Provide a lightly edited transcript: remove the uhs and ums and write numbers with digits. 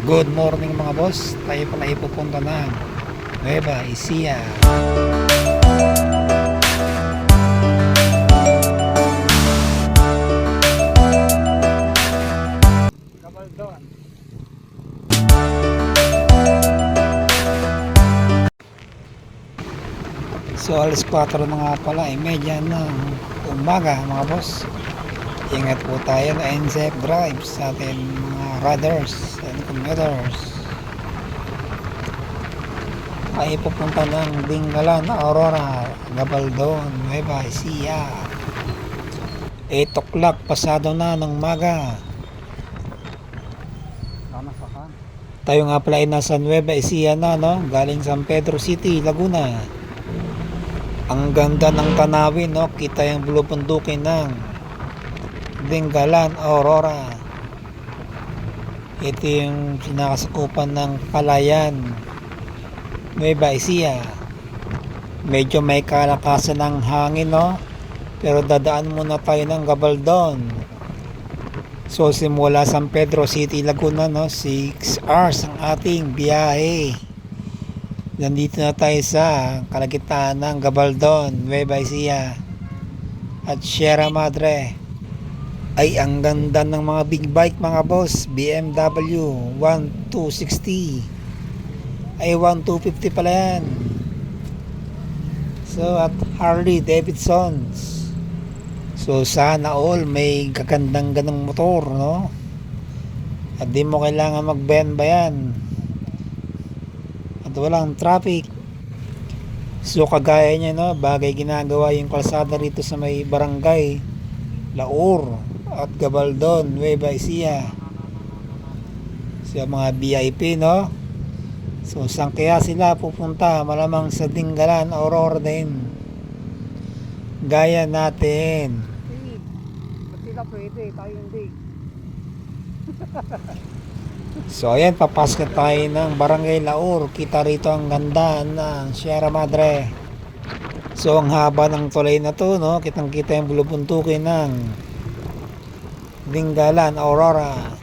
Good morning mga boss. Tayo pala ipupunta ng Nueva Ecija. Gabaldon. So alas 4 na nga pala, media ng umaga mga boss. Ingat po tayo na NZF drive sa ating mga riders and commuters. Ay pupunta ng Dingalan, Aurora, Gabaldon, Nueva Ecija. 8 o'clock pasado na ng umaga. Tayo nga pala ay nasa Nueva Ecija na, no? Galing San Pedro City, Laguna. Ang ganda ng tanawin, no? Kita yung bulupundukin ng Dingalan, Aurora. Ito yung sinakasakupan ng Palayan, Nueva Ecija. Medyo may kalakasan ng hangin, no? Pero dadaan muna tayo ng Gabaldon. So simula San Pedro City, Laguna, no? 6 hours ang ating biyahe. Nandito na tayo sa kalagitnaan ng Gabaldon, Nueva Ecija at Sierra Madre. Ay ang ganda ng mga big bike mga boss. BMW 1260 ay 1250 pala yan. So at Harley Davidsons. So sana all may kagandang ganong motor, no? At di mo kailangan mag-bend ba yan at walang traffic. So kagaya niya, no, bagay ginagawa yung kalsada rito sa may barangay Laur at Gabaldon, Nueva Ecija sa mga VIP, no? So saan kaya sila pupunta? Malamang sa Dingalan, Aurora din, gaya natin. Ba't sila pwede, tayo hindi? So ayan, papasok tayo ng Barangay Laur. Kita rito ang ganda ng Sierra Madre. So ang haba ng tulay na to, no? Kitang kita yung bulupuntukin ng Dingalan, Aurora.